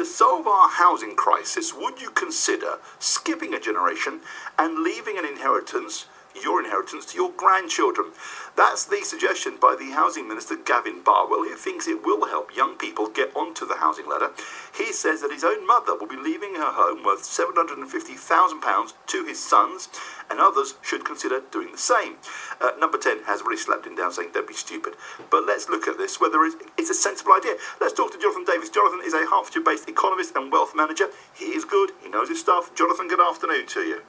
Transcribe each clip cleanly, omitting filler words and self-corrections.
To solve our housing crisis, would you consider skipping a generation and leaving an inheritance, your inheritance, to your grandchildren? That's the suggestion by the Housing Minister, Gavin Barwell, who thinks it will help young people get onto the housing ladder. He says that his own mother will be leaving her home worth £750,000 to his sons, and others should consider doing the same. Number 10 has really slapped him down, saying don't be stupid. But let's look at this, whether it's a sensible idea. Let's talk to Jonathan Davis. Jonathan is a Hertfordshire-based economist and wealth manager. He is good, he knows his stuff. Jonathan, good afternoon to you.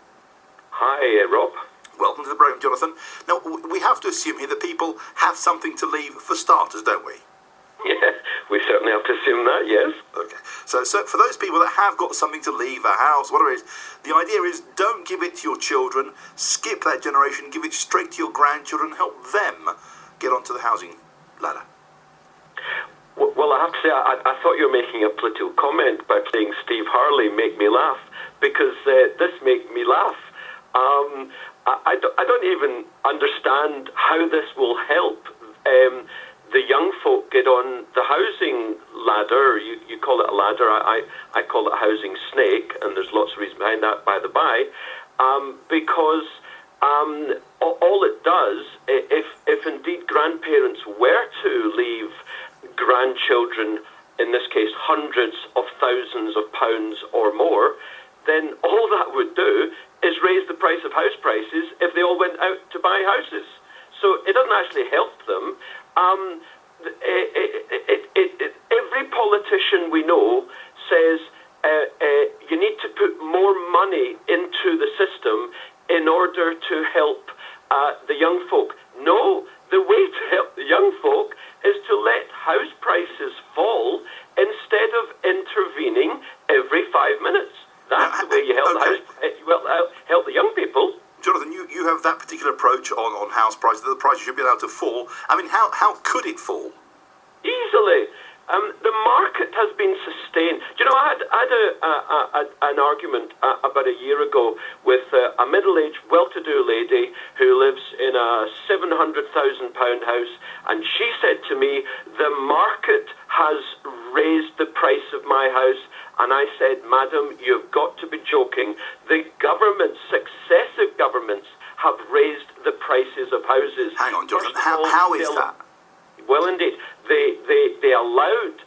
Hi, Rob. Welcome to the programme, Jonathan. Now, we have to assume here that people have something to leave for starters, don't we? Yeah, we certainly have to assume that, yes. Okay. So for those people that have got something to leave, a house, whatever it is, the idea is don't give it to your children, skip that generation, give it straight to your grandchildren, help them get onto the housing ladder. Well, I have to say, I thought you were making a political comment by playing Steve Harley, Make Me Laugh, because this made me laugh. I don't even understand how this will help the young folk get on the housing ladder. You call it a ladder, I call it a housing snake, and there's lots of reasons behind that, by the by, because all it does, if indeed grandparents were to leave grandchildren, in this case hundreds of thousands of pounds or more, then all that would do is raise the price of house prices if they all went out to buy houses. So it doesn't actually help them. Every politician we know says you need to put more money into the system in order to help the young folk. No, the way to help the young folk is to let house prices fall instead of intervening every 5 minutes. That's the way you help help the young people. Jonathan, you have that particular approach on house prices, that the prices should be allowed to fall. I mean, how could it fall? Easily. The market has been sustained. Do you know, I had an argument about a year ago with a middle-aged, well-to-do lady who lives in a £700,000 house, and she said to me, the market has raised the price of my house. And I said, madam, you've got to be joking. The governments, successive governments, have raised the prices of houses. Hang on, Jonathan, how is that? Well, indeed, they allowed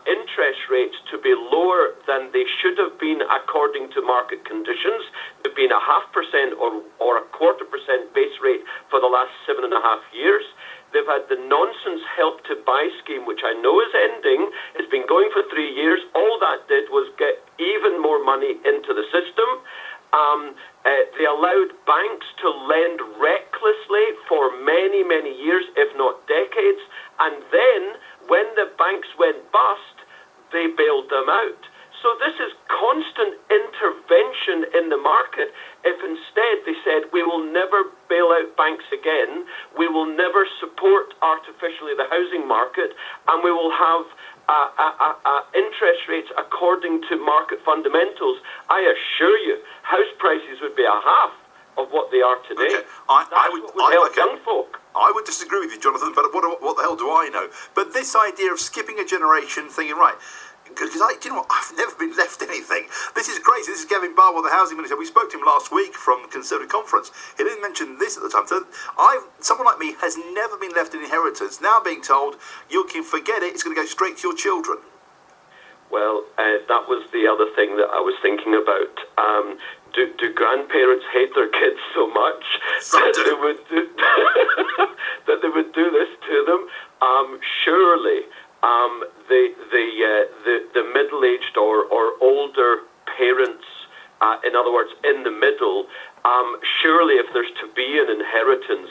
interest rates to be lower than they should have been according to market conditions. They've been 0.5% or 0.25% base rate for the last 7.5 years. They've had the nonsense Help to Buy scheme, which I know is ending. It's been going for 3 years. All that did was get even more money into the system. They allowed banks to lend recklessly for many, many years, if not decades. And then, when the banks went bust, they bailed them out. So this is constant intervention in the market. If instead they said, we will never bail out banks again, we will never support artificially the housing market, and we will have interest rates according to market fundamentals, I assure you, house prices would be a half of what they are today. Okay. I would help young folk. I would disagree with you, Jonathan, but what the hell do I know? But this idea of skipping a generation, thinking, right, because do you know what? I've never been left anything. This is crazy. This is Gavin Barwell, the housing minister. We spoke to him last week from the Conservative Conference. He didn't mention this at the time. So someone like me has never been left an inheritance. Now being told, you can forget it, it's going to go straight to your children. Well, that was the other thing that I was thinking about. Do grandparents hate their kids so much that they would do this to them? Surely. The middle-aged or older parents, in other words, in the middle, surely if there's to be an inheritance,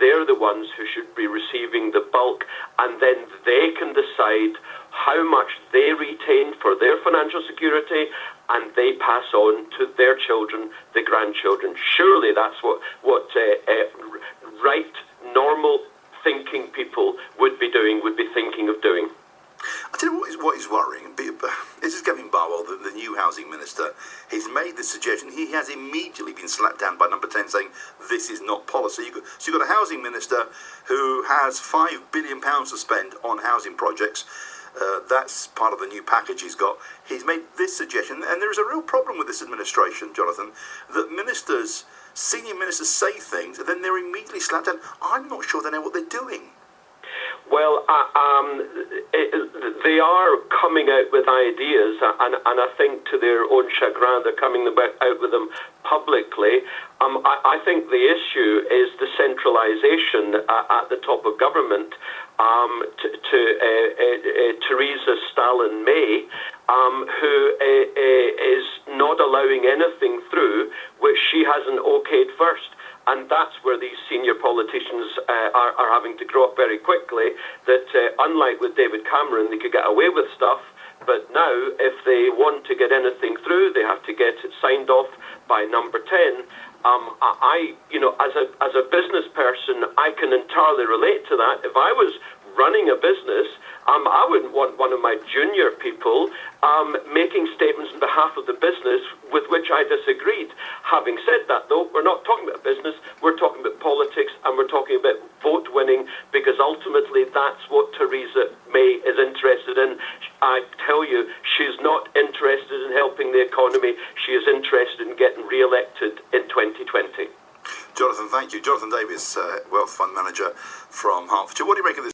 they're the ones who should be receiving the bulk, and then they can decide how much they retain for their financial security, and they pass on to their children, the grandchildren. Surely that's what right, normal thinking people would be thinking of doing. I tell you what is worrying. This is Gavin Barwell, the new housing minister. He's made this suggestion. He has immediately been slapped down by Number 10, saying this is not policy. So you've got a housing minister who has £5 billion to spend on housing projects. That's part of the new package he's got. He's made this suggestion, and there is a real problem with this administration, Jonathan, that senior ministers say things, and then they're immediately slapped down. I'm not sure they know what they're doing. Well, they are coming out with ideas, and I think to their own chagrin, they're coming out with them publicly. I think the issue is the centralisation at the top of government to Theresa Stalin May, who is not allowing anything through which she hasn't okayed first. And that's where these senior politicians are having to grow up very quickly, that unlike with David Cameron, they could get away with stuff, but now if they want to get anything through, they have to get it signed off by number 10. As a business person, I can entirely relate to that. If I was running a business, I wouldn't want one of my junior people making statements on behalf of the business with which I disagreed. Having said that, though, we're not talking about business, we're talking about politics, and we're talking about vote winning, because ultimately that's what Theresa May is interested in. I tell you, she's not interested in helping the economy. She is interested in getting re-elected in 2020. Jonathan, thank you. Jonathan Davies, Wealth Fund Manager from Hertfordshire. What do you make of this